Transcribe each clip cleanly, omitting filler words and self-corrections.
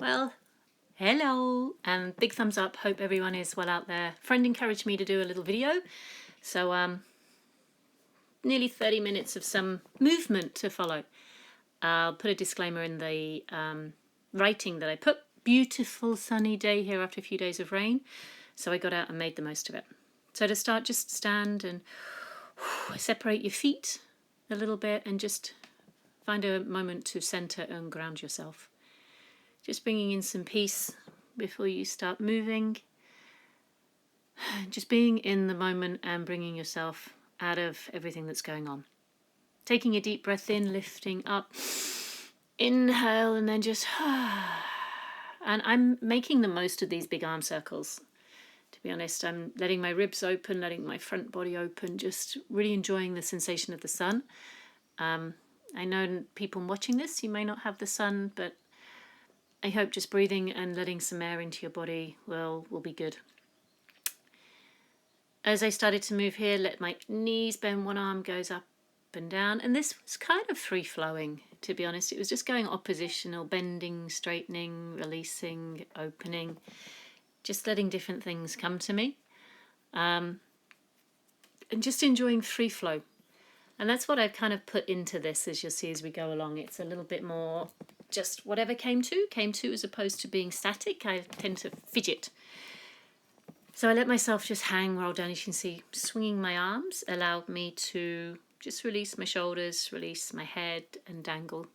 Well, hello and big thumbs up. Hope everyone is well out there. Friend encouraged me to do a little video. So nearly 30 minutes of some movement to follow. I'll put a disclaimer in the writing that I put. Beautiful sunny day here after a few days of rain. So I got out and made the most of it. So to start, just stand and separate your feet a little bit and just find a moment to center and ground yourself. Just bringing in some peace before you start moving. Just being in the moment and bringing yourself out of everything that's going on. Taking a deep breath in, lifting up. Inhale and then just... And I'm making the most of these big arm circles. To be honest, I'm letting my ribs open, letting my front body open, just really enjoying the sensation of the sun. I know people watching this, you may not have the sun, but I hope just breathing and letting some air into your body will be good. As I started to move here, let my knees bend, one arm goes up and down. And this was kind of free-flowing, to be honest. It was just going oppositional, bending, straightening, releasing, opening, just letting different things come to me. And just enjoying free flow. And that's what I've kind of put into this, as you'll see as we go along. It's a little bit more just whatever came to, as opposed to being static. I tend to fidget. So I let myself just hang, roll down. You can see swinging my arms allowed me to just release my shoulders, release my head and dangle.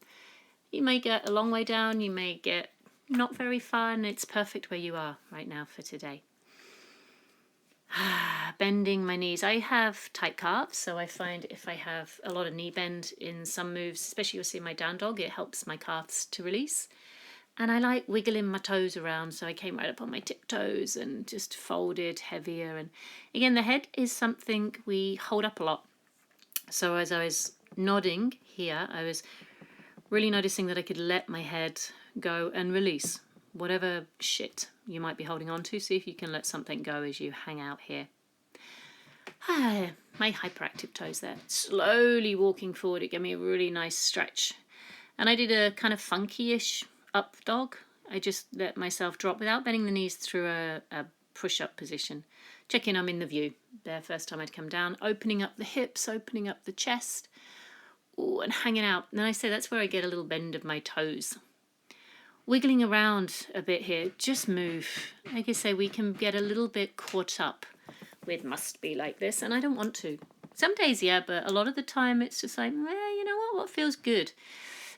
You may get a long way down, you may get not very far, and it's perfect where you are right now for today. Bending my knees. I have tight calves, so I find if I have a lot of knee bend in some moves, especially you'll see my down dog, it helps my calves to release. And I like wiggling my toes around, so I came right up on my tiptoes and just folded heavier. And again, the head is something we hold up a lot. So as I was nodding here, I was really noticing that I could let my head go and release whatever shit you might be holding on to. See if you can let something go as you hang out here. My hyperactive toes there. Slowly walking forward, it gave me a really nice stretch. And I did a kind of funky-ish up dog. I just let myself drop without bending the knees through a push-up position. Checking I'm in the view. There, first time I'd come down. Opening up the hips, opening up the chest. Ooh, and hanging out. And then I say that's where I get a little bend of my toes. Wiggling around a bit here. Just move. Like I say, we can get a little bit caught up with must be like this. And I don't want to. Some days, yeah, but a lot of the time it's just like, you know what feels good?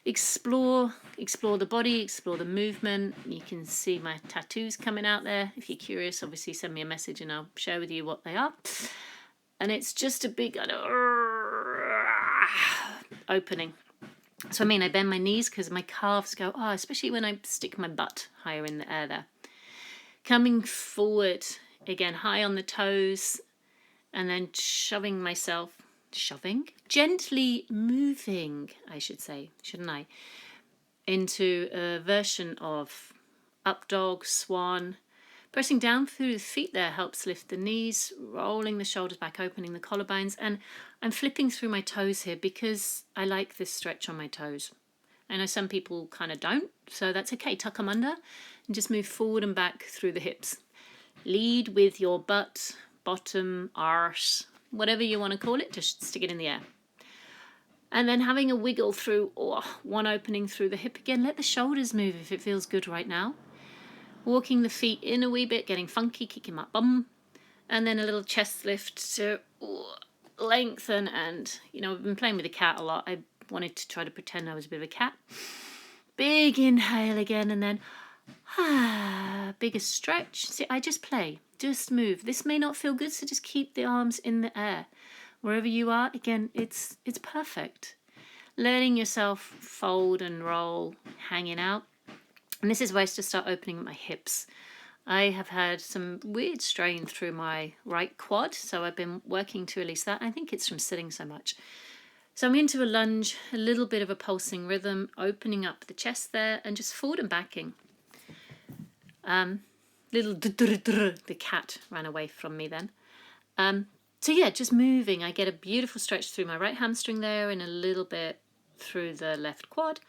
Explore the body, explore the movement. You can see my tattoos coming out there. If you're curious, obviously send me a message and I'll share with you what they are. And it's just a big opening. So I bend my knees because my calves go, especially when I stick my butt higher in the air there. Coming forward, again, high on the toes, and then gently moving, I should say, shouldn't I, into a version of up dog, swan. Pressing down through the feet there helps lift the knees, rolling the shoulders back, opening the collarbones, and I'm flipping through my toes here because I like this stretch on my toes. I know some people kind of don't, so that's okay. Tuck them under and just move forward and back through the hips. Lead with your butt, bottom, arse, whatever you want to call it, just stick it in the air. And then having a wiggle through, one opening through the hip again. Let the shoulders move if it feels good right now. Walking the feet in a wee bit, getting funky, kicking my bum. And then a little chest lift to lengthen. And, I've been playing with a cat a lot. I wanted to try to pretend I was a bit of a cat. Big inhale again, and then bigger stretch. See, I just play, just move. This may not feel good, so just keep the arms in the air. Wherever you are, again, it's perfect. Letting yourself fold and roll, hanging out. And this is where I just start opening up my hips. I have had some weird strain through my right quad, so I've been working to release that. I think it's from sitting so much. So I'm into a lunge, a little bit of a pulsing rhythm, opening up the chest there, and just forward and backing. The cat ran away from me then. So yeah, just moving. I get a beautiful stretch through my right hamstring there and a little bit through the left quad.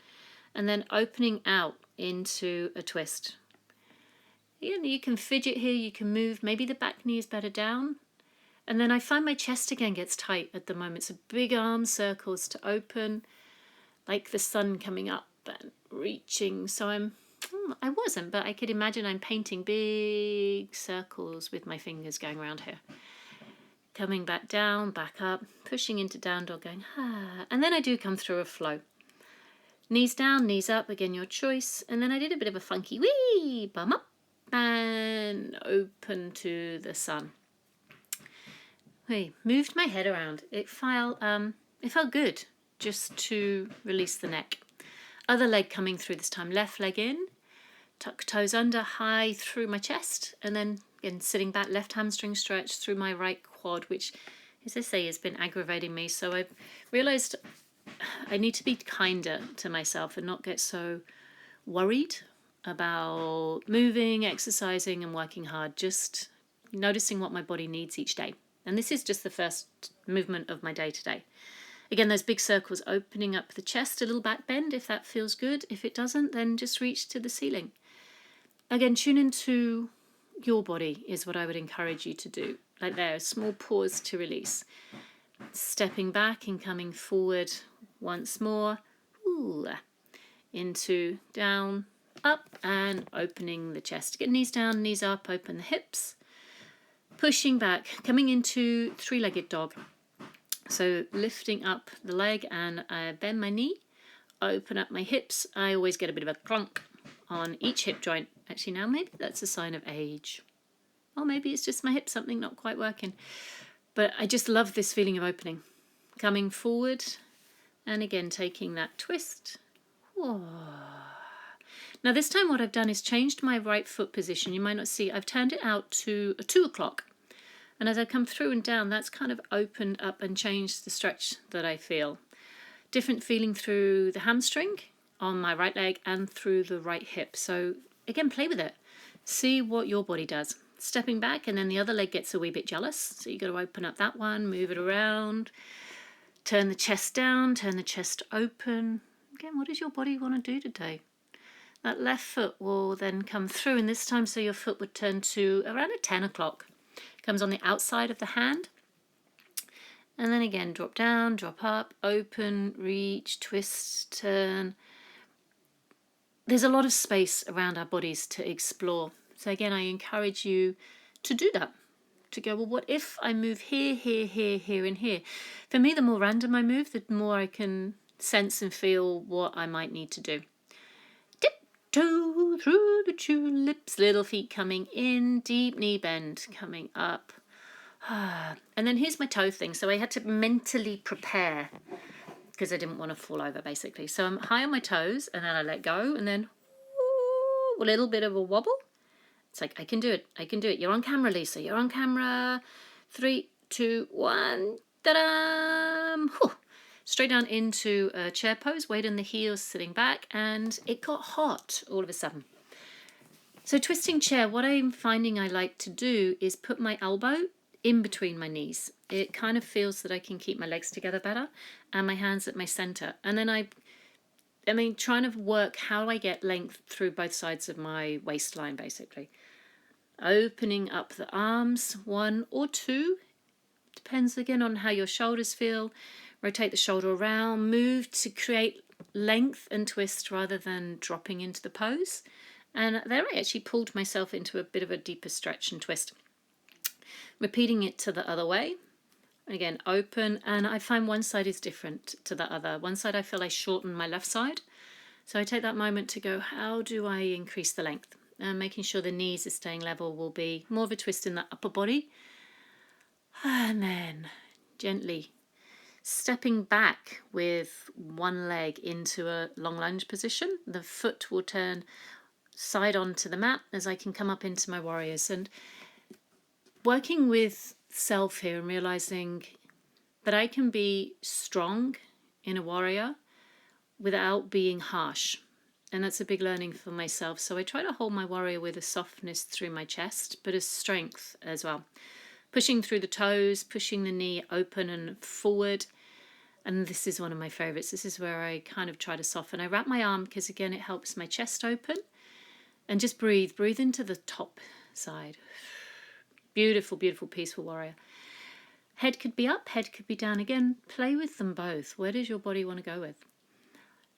and then opening out into a twist. Again, you can fidget here, you can move, maybe the back knee is better down. And then I find my chest again gets tight at the moment. So big arm circles to open, like the sun coming up and reaching. So I wasn't, but I could imagine I'm painting big circles with my fingers going around here. Coming back down, back up, pushing into down dog, going, ah. And then I do come through a flow. Knees down, knees up, again, your choice. And then I did a bit of a funky wee, bum up, and open to the sun. I moved my head around. It felt good just to release the neck. Other leg coming through this time. Left leg in, tuck toes under, high through my chest, and then again sitting back, left hamstring stretch through my right quad, which, as I say, has been aggravating me. So I've realized I need to be kinder to myself and not get so worried about moving, exercising, and working hard. Just noticing what my body needs each day. And this is just the first movement of my day today. Again, those big circles opening up the chest, a little back bend if that feels good. If it doesn't, then just reach to the ceiling. Again, tune into your body is what I would encourage you to do. Like there, a small pause to release. Stepping back and coming forward once more. Ooh, into down, up, and opening the chest. Get knees down, knees up, open the hips. Pushing back, coming into three-legged dog. So lifting up the leg and I bend my knee, open up my hips. I always get a bit of a clunk on each hip joint. Actually, now maybe that's a sign of age. Or maybe it's just my hip, something not quite working. But I just love this feeling of opening. Coming forward and again taking that twist. Whoa. Now this time what I've done is changed my right foot position. You might not see, I've turned it out to a 2 o'clock. And as I come through and down, that's kind of opened up and changed the stretch that I feel. Different feeling through the hamstring on my right leg and through the right hip. So again, play with it. See what your body does. Stepping back and then the other leg gets a wee bit jealous. So you've got to open up that one, move it around, turn the chest down, turn the chest open. Again, what does your body want to do today? That left foot will then come through, and this time so your foot would turn to around a 10 o'clock. Comes on the outside of the hand. And then again, drop down, drop up, open, reach, twist, turn. There's a lot of space around our bodies to explore. So again, I encourage you to do that. To go, well, what if I move here, here, here, here, and here? For me, the more random I move, the more I can sense and feel what I might need to do. Tiptoe through the tulips, little feet coming in, deep knee bend coming up. And then here's my toe thing. So I had to mentally prepare because I didn't want to fall over basically. So I'm high on my toes and then I let go and then a little bit of a wobble. It's like, I can do it. I can do it. You're on camera, Lisa. You're on camera. 3, 2, 1. Ta-da! Straight down into a chair pose, weight in the heels, sitting back, and it got hot all of a sudden. So twisting chair, what I'm finding I like to do is put my elbow in between my knees. It kind of feels that I can keep my legs together better and my hands at my center. And then trying to work how I get length through both sides of my waistline, basically. Opening up the arms, 1 or 2. Depends again on how your shoulders feel. Rotate the shoulder around, move to create length and twist rather than dropping into the pose. And there I actually pulled myself into a bit of a deeper stretch and twist. Repeating it to the other way. Again, open, and I find one side is different to the other. One side I feel I shorten my left side. So I take that moment to go, how do I increase the length? And making sure the knees are staying level will be more of a twist in the upper body. And then gently stepping back with one leg into a long lunge position. The foot will turn side onto the mat as I can come up into my warriors. And working with self here and realizing that I can be strong in a warrior without being harsh. And that's a big learning for myself. So I try to hold my warrior with a softness through my chest, but a strength as well. Pushing through the toes, pushing the knee open and forward. And this is one of my favorites. This is where I kind of try to soften. I wrap my arm because, again, it helps my chest open. And just breathe. Breathe into the top side. Beautiful, beautiful, peaceful warrior. Head could be up, head could be down. Again, play with them both. Where does your body want to go with?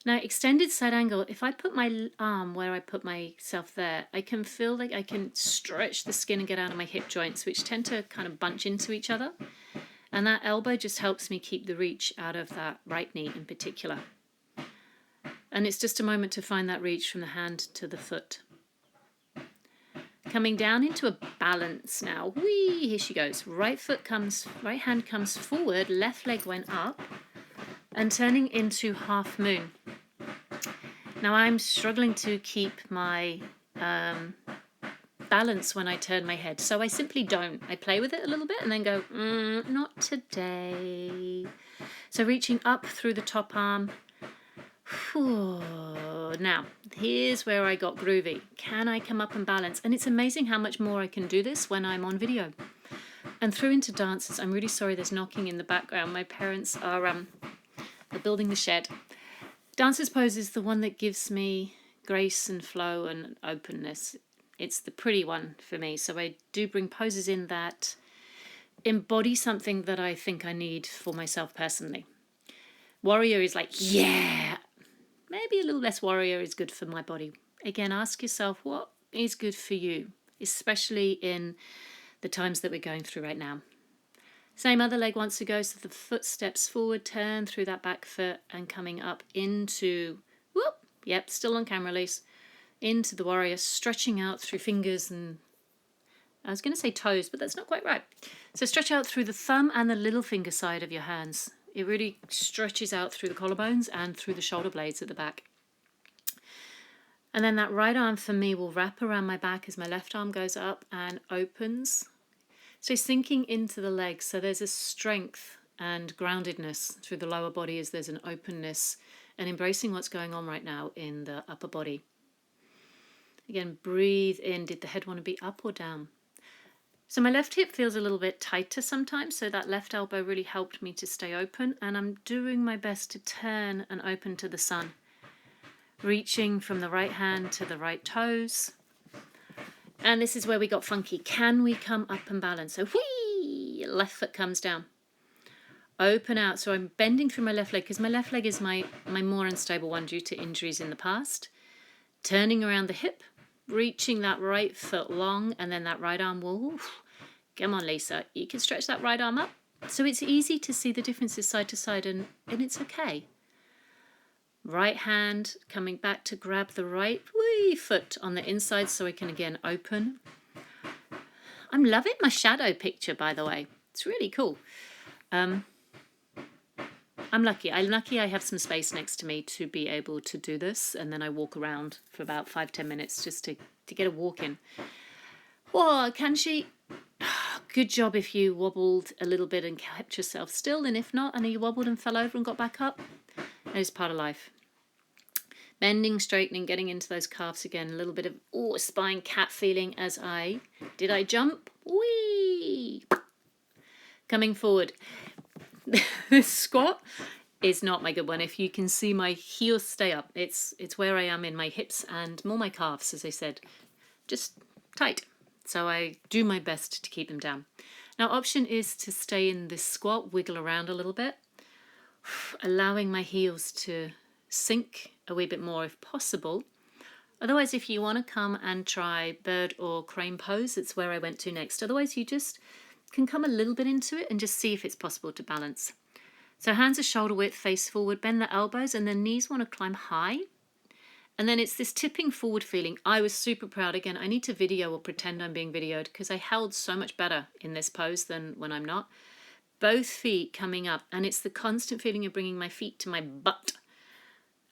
Now, extended side angle, if I put my arm where I put myself there, I can feel like I can stretch the skin and get out of my hip joints, which tend to kind of bunch into each other. And that elbow just helps me keep the reach out of that right knee in particular. And it's just a moment to find that reach from the hand to the foot. Coming down into a balance now. Whee! Here she goes. Right hand comes forward, left leg went up, and turning into half moon. Now I'm struggling to keep my balance when I turn my head, so I simply don't. I play with it a little bit and then go, not today. So reaching up through the top arm. Now, here's where I got groovy. Can I come up and balance? And it's amazing how much more I can do this when I'm on video. And through into dances. I'm really sorry there's knocking in the background. My parents are building the shed. Dancer's pose is the one that gives me grace and flow and openness. It's the pretty one for me. So I do bring poses in that embody something that I think I need for myself personally. Warrior is like, yeah. Maybe a little less warrior is good for my body. Again, ask yourself what is good for you, especially in the times that we're going through right now. Same other leg wants to go, so the foot steps forward, turn through that back foot and coming up into, still on camera, Lise, into the warrior, stretching out through fingers and, I was going to say toes, but that's not quite right. So stretch out through the thumb and the little finger side of your hands. It really stretches out through the collarbones and through the shoulder blades at the back. And then that right arm for me will wrap around my back as my left arm goes up and opens. So sinking into the legs. So there's a strength and groundedness through the lower body as there's an openness and embracing what's going on right now in the upper body. Again, breathe in. Did the head want to be up or down? So my left hip feels a little bit tighter sometimes, so that left elbow really helped me to stay open, and I'm doing my best to turn and open to the sun. Reaching from the right hand to the right toes. And this is where we got funky. Can we come up and balance? So whee! Left foot comes down. Open out. So I'm bending through my left leg because my left leg is my more unstable one due to injuries in the past. Turning around the hip. Reaching that right foot long, and then that right arm will, come on Lisa, you can stretch that right arm up. So it's easy to see the differences side to side, and it's okay. Right hand coming back to grab the right foot on the inside so I can again open. I'm loving my shadow picture, by the way. It's really cool. I'm lucky. I have some space next to me to be able to do this, and then I walk around for about 5-10 minutes just to get a walk in. Whoa, can she? Good job if you wobbled a little bit and kept yourself still, and if not, and you wobbled and fell over and got back up, that is part of life. Bending, straightening, getting into those calves again. A little bit of spine cat feeling as did I jump? Whee! Coming forward. This squat is not my good one. If you can see my heels stay up, it's where I am in my hips and more my calves, as I said, just tight. So I do my best to keep them down. Now, option is to stay in this squat, wiggle around a little bit, allowing my heels to sink a wee bit more if possible. Otherwise, if you want to come and try bird or crane pose, it's where I went to next. Otherwise, you just can come a little bit into it and just see if it's possible to balance. So hands are shoulder width, face forward, bend the elbows, and then knees want to climb high. And then it's this tipping forward feeling. I was super proud. Again, I need to video or pretend I'm being videoed because I held so much better in this pose than when I'm not. Both feet coming up, and it's the constant feeling of bringing my feet to my butt.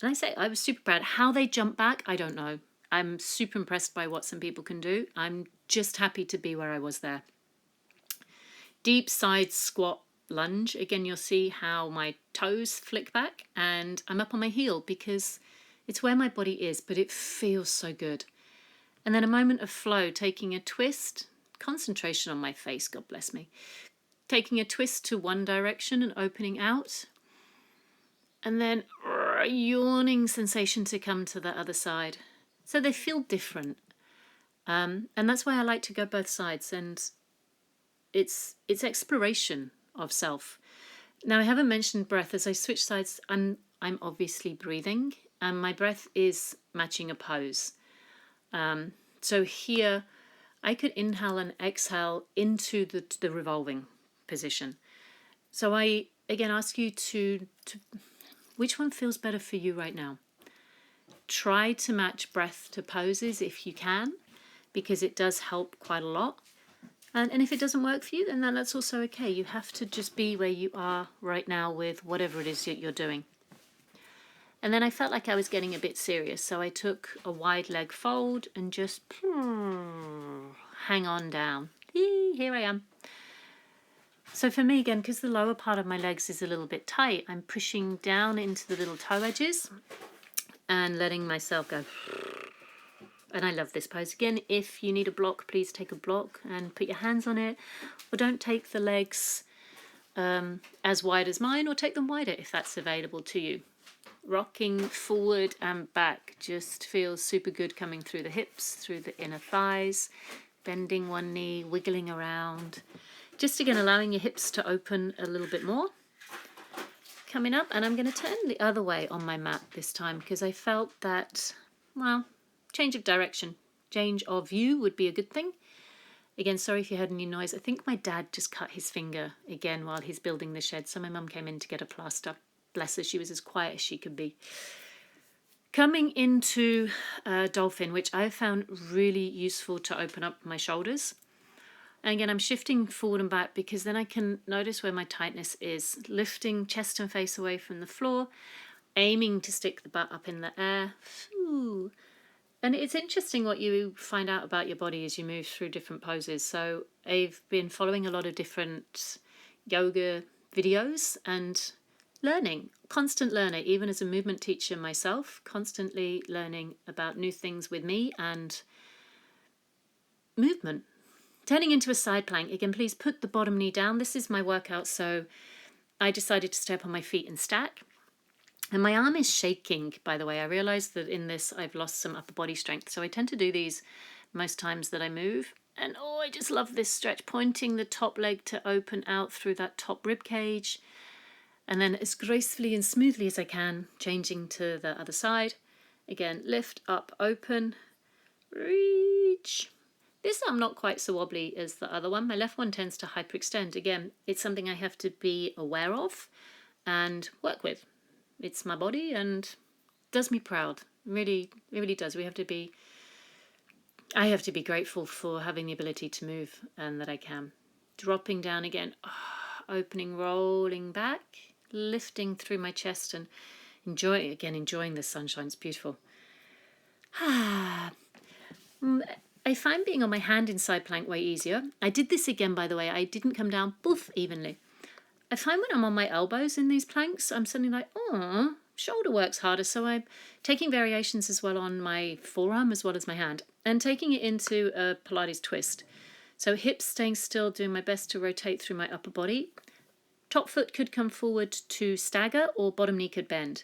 And I say I was super proud. How they jump back, I don't know. I'm super impressed by what some people can do. I'm just happy to be where I was there. Deep side squat lunge. Again, you'll see how my toes flick back and I'm up on my heel because it's where my body is, but it feels so good. And then a moment of flow, taking a twist, concentration on my face, God bless me. Taking a twist to one direction and opening out. and then a yawning sensation to come to the other side. So they feel different. And that's why I like to go both sides, and it's exploration of self. Now, I haven't mentioned breath. As I switch sides, I'm obviously breathing, and my breath is matching a pose. So here, I could inhale and exhale into the revolving position. So I again ask you to which one feels better for you right now. Try to match breath to poses if you can, because it does help quite a lot. And if it doesn't work for you, then that's also okay. You have to just be where you are right now with whatever it is that you're doing. And then I felt like I was getting a bit serious, so I took a wide leg fold and just hang on down. Here I am. So for me, again, because the lower part of my legs is a little bit tight, I'm pushing down into the little toe edges and letting myself go. And I love this pose. Again, if you need a block, please take a block and put your hands on it. Or don't take the legs as wide as mine, or take them wider if that's available to you. Rocking forward and back just feels super good, coming through the hips, through the inner thighs, bending one knee, wiggling around. Just again, allowing your hips to open a little bit more. Coming up, and I'm going to turn the other way on my mat this time, because I felt that, well, change of direction, change of view would be a good thing. Again, sorry if you heard any noise. I think my dad just cut his finger again while he's building the shed. So my mum came in to get a plaster. Bless her, she was as quiet as she could be. Coming into dolphin, which I found really useful to open up my shoulders. And again, I'm shifting forward and back, because then I can notice where my tightness is. Lifting chest and face away from the floor, aiming to stick the butt up in the air. Ooh. And it's interesting what you find out about your body as you move through different poses. So I've been following a lot of different yoga videos and learning, constant learner, even as a movement teacher myself, constantly learning about new things with me and movement. Turning into a side plank, again, please put the bottom knee down. This is my workout, so I decided to stay up on my feet and stack. And my arm is shaking, by the way. I realized that in this I've lost some upper body strength. So I tend to do these most times that I move. And oh, I just love this stretch, pointing the top leg to open out through that top rib cage. And then as gracefully and smoothly as I can, changing to the other side. Again, lift, up, open, reach. This I'm not quite so wobbly as the other one. My left one tends to hyperextend. Again, it's something I have to be aware of and work with. It's my body and does me proud. Really, really does. I have to be grateful for having the ability to move and that I can. Dropping down again, opening, rolling back, lifting through my chest and enjoying the sunshine. It's beautiful. I find being on my hand in side plank way easier. I did this again, by the way. I didn't come down evenly. I find when I'm on my elbows in these planks, I'm suddenly like, shoulder works harder. So I'm taking variations as well on my forearm as well as my hand, and taking it into a Pilates twist. So hips staying still, doing my best to rotate through my upper body. Top foot could come forward to stagger, or bottom knee could bend.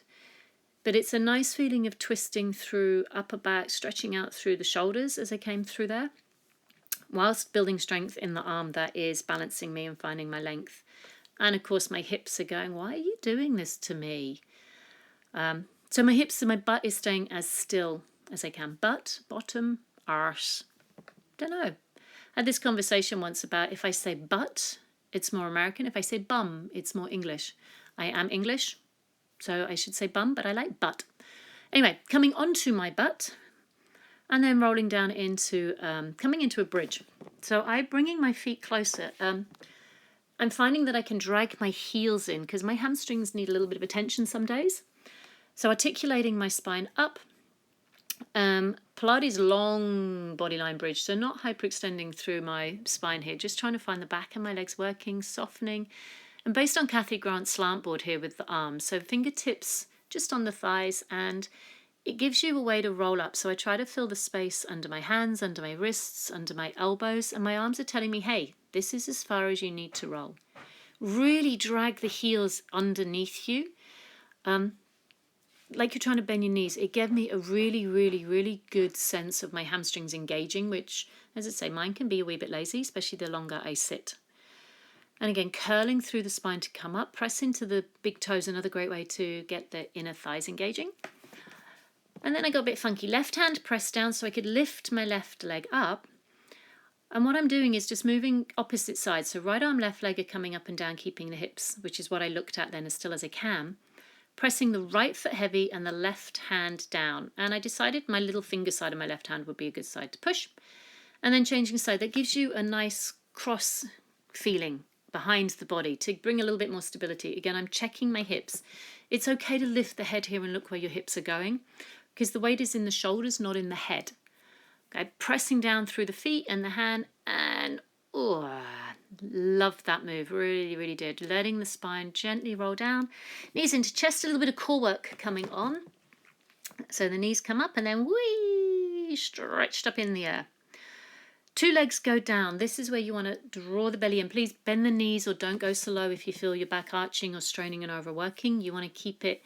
But it's a nice feeling of twisting through upper back, stretching out through the shoulders as I came through there, whilst building strength in the arm that is balancing me and finding my length. And of course, my hips are going, why are you doing this to me? So my hips and my butt is staying as still as I can. Butt, bottom, arse. Don't know. I had this conversation once about if I say butt, it's more American. If I say bum, it's more English. I am English, so I should say bum, but I like butt. Anyway, coming onto my butt and then rolling down into, coming into a bridge. So I'm bringing my feet closer. I'm finding that I can drag my heels in because my hamstrings need a little bit of attention some days. So articulating my spine up. Pilates long bodyline bridge, so not hyperextending through my spine here, just trying to find the back of my legs working, softening. And based on Kathy Grant's slant board here with the arms, so fingertips just on the thighs, and it gives you a way to roll up. So I try to fill the space under my hands, under my wrists, under my elbows, and my arms are telling me, hey, this is as far as you need to roll. Really drag the heels underneath you. like you're trying to bend your knees. It gave me a really, really, really good sense of my hamstrings engaging, which, as I say, mine can be a wee bit lazy, especially the longer I sit. And again, curling through the spine to come up, press into the big toes, another great way to get the inner thighs engaging. And then I got a bit funky. Left hand press down so I could lift my left leg up. And what I'm doing is just moving opposite sides. So right arm, left leg are coming up and down, keeping the hips, which is what I looked at then as still as I can. Pressing the right foot heavy and the left hand down. And I decided my little finger side of my left hand would be a good side to push. And then changing side. That gives you a nice cross feeling behind the body to bring a little bit more stability. Again, I'm checking my hips. It's okay to lift the head here and look where your hips are going, because the weight is in the shoulders, not in the head. Okay, pressing down through the feet and the hand, and loved that move, really, really did. Letting the spine gently roll down, knees into chest, a little bit of core work coming on. So the knees come up and then whee, stretched up in the air. 2 legs go down. This is where you want to draw the belly in. Please bend the knees or don't go so low if you feel your back arching or straining and overworking. You want to keep it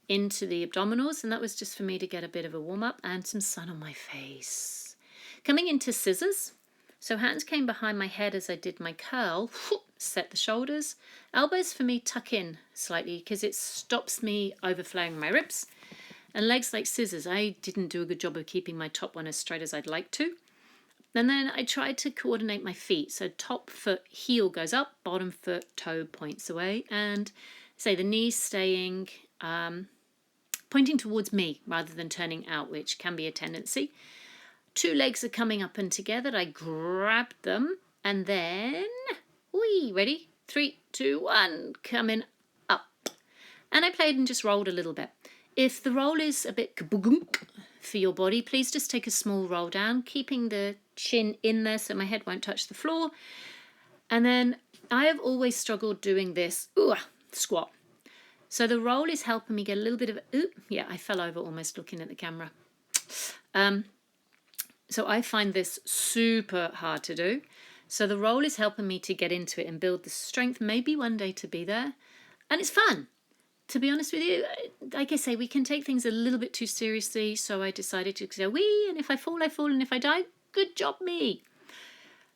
into the abdominals, and that was just for me to get a bit of a warm up and some sun on my face. Coming into scissors. So hands came behind my head as I did my curl. Set the shoulders. Elbows for me tuck in slightly because it stops me overflowing my ribs. And legs like scissors. I didn't do a good job of keeping my top one as straight as I'd like to. And then I tried to coordinate my feet. So top foot heel goes up, bottom foot toe points away. And say the knees staying pointing towards me rather than turning out, which can be a tendency. 2 legs are coming up and together. I grabbed them and then, ready? 3, 2, 1, coming up. And I played and just rolled a little bit. If the roll is a bit kaboogunk for your body, please just take a small roll down, keeping the chin in there so my head won't touch the floor. And then I have always struggled doing this squat. So the roll is helping me get a little bit of, I fell over almost looking at the camera. So I find this super hard to do. So the roll is helping me to get into it and build the strength, maybe one day to be there. And it's fun. To be honest with you, like I say, we can take things a little bit too seriously. So I decided to go, and if I fall, I fall. And if I die, good job me.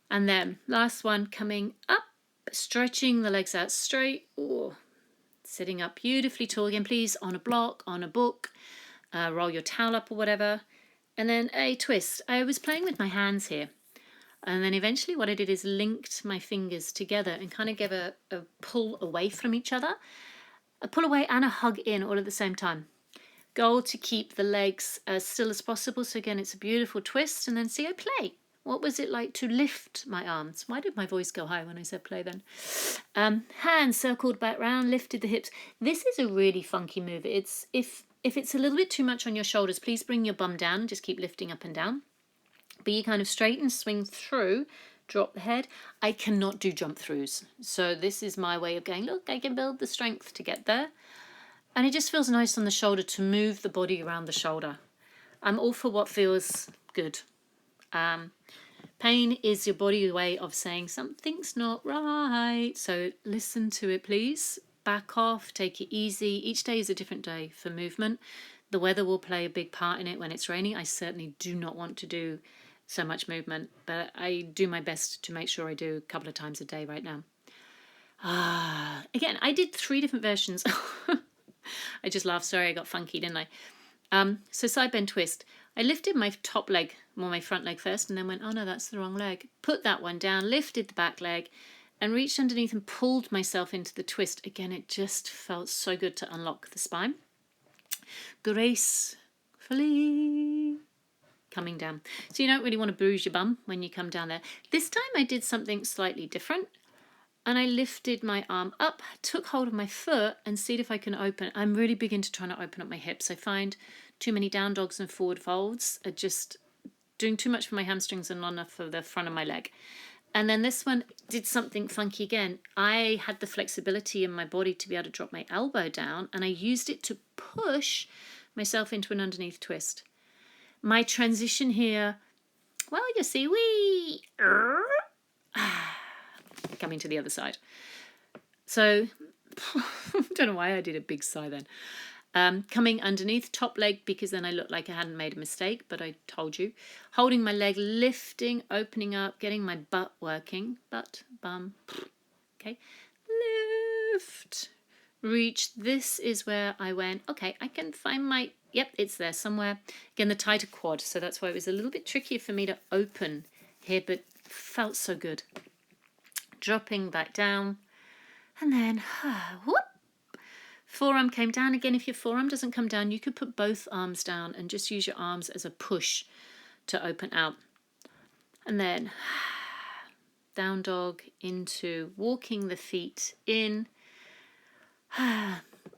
And then last one, coming up, stretching the legs out straight. Sitting up beautifully tall again, please, on a block, on a book, roll your towel up or whatever. And then a twist. I was playing with my hands here. And then eventually what I did is linked my fingers together and kind of gave a pull away from each other. A pull away and a hug in all at the same time. Goal to keep the legs as still as possible. So again, it's a beautiful twist. And then see, I play. What was it like to lift my arms? Why did my voice go high when I said play then? Hands circled back round, lifted the hips. This is a really funky move. It's if it's a little bit too much on your shoulders, please bring your bum down and just keep lifting up and down. But you kind of straighten, swing through, drop the head. I cannot do jump throughs. So this is my way of going, look, I can build the strength to get there. And it just feels nice on the shoulder to move the body around the shoulder. I'm all for what feels good. Pain is your body way of saying something's not right. So listen to it, please. Back off, take it easy. Each day is a different day for movement. The weather will play a big part in it. When it's raining, I certainly do not want to do so much movement, but I do my best to make sure I do a couple of times a day right now. Again, I did 3 different versions. I just laughed. Sorry, I got funky, didn't I? So side bend twist. I lifted my top leg, my front leg first, and then went, oh no, that's the wrong leg. Put that one down, lifted the back leg, and reached underneath and pulled myself into the twist. Again, it just felt so good to unlock the spine. Gracefully coming down. So you don't really want to bruise your bum when you come down there. This time I did something slightly different. And I lifted my arm up, took hold of my foot, and see if I can open. I'm really big into trying to open up my hips. I find too many down dogs and forward folds are just doing too much for my hamstrings and not enough for the front of my leg. And then this one did something funky again. I had the flexibility in my body to be able to drop my elbow down, and I used it to push myself into an underneath twist. My transition here, well, you see, coming to the other side. So, I don't know why I did a big sigh then. Coming underneath top leg, because then I looked like I hadn't made a mistake, but I told you. Holding my leg, lifting, opening up, getting my butt working. Butt, bum, okay. Lift, reach. This is where I went, okay, I can find my, yep, it's there somewhere. Again, the tighter quad, so that's why it was a little bit tricky for me to open here, but felt so good. Dropping back down, and then, whoop. Forearm came down. Again, if your forearm doesn't come down, you could put both arms down and just use your arms as a push to open out. And then down dog into walking the feet in.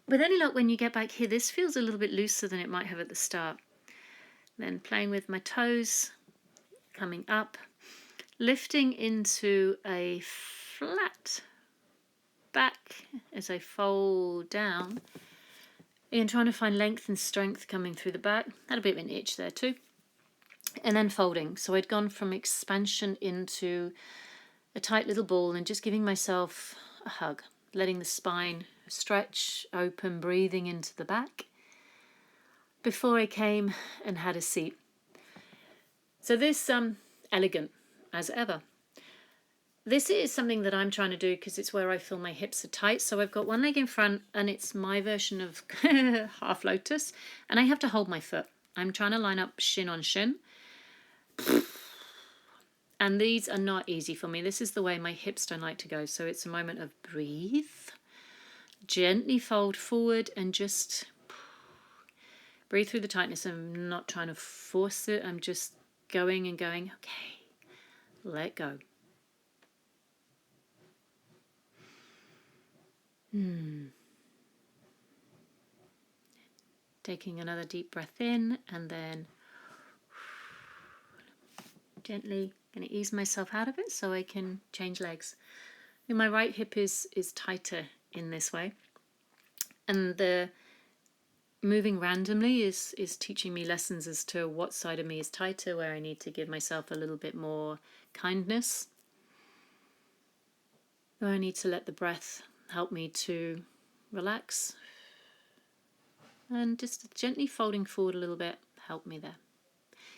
With any luck, when you get back here, this feels a little bit looser than it might have at the start. Then playing with my toes, coming up, lifting into a flat back as I fold down. Again, trying to find length and strength coming through the back. Had a bit of an itch there too. And then folding. So I'd gone from expansion into a tight little ball and just giving myself a hug, letting the spine stretch, open, breathing into the back before I came and had a seat. So this, elegant as ever. This is something that I'm trying to do because it's where I feel my hips are tight. So I've got one leg in front and it's my version of half lotus. And I have to hold my foot. I'm trying to line up shin on shin. And these are not easy for me. This is the way my hips don't like to go. So it's a moment of breathe. Gently fold forward and just breathe through the tightness. I'm not trying to force it. I'm just going and going. Okay, let go. Taking another deep breath in and then gently going to ease myself out of it so I can change legs. And my right hip is tighter in this way. And the moving randomly is teaching me lessons as to what side of me is tighter, where I need to give myself a little bit more kindness. Where I need to let the breath help me to relax. And just gently folding forward a little bit, help me there.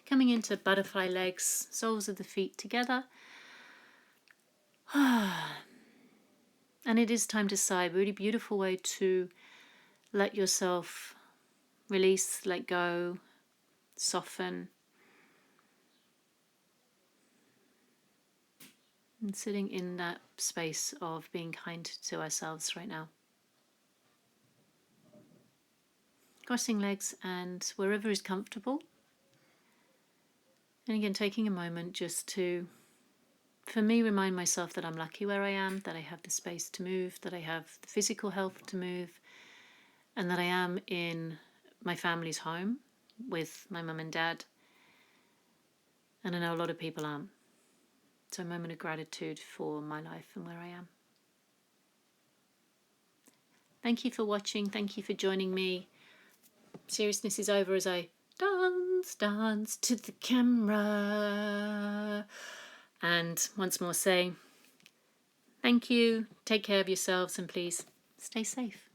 Coming into butterfly legs, soles of the feet together. And it is time to sigh. Really beautiful way to let yourself release, let go, soften. And sitting in that space of being kind to ourselves right now. Crossing legs and wherever is comfortable. And again, taking a moment just to, for me, remind myself that I'm lucky where I am, that I have the space to move, that I have the physical health to move, and that I am in my family's home with my mum and dad. And I know a lot of people aren't. So a moment of gratitude for my life and where I am. Thank you for watching. Thank you for joining me. Seriousness is over as I dance to the camera. And once more say, thank you, take care of yourselves, and please stay safe.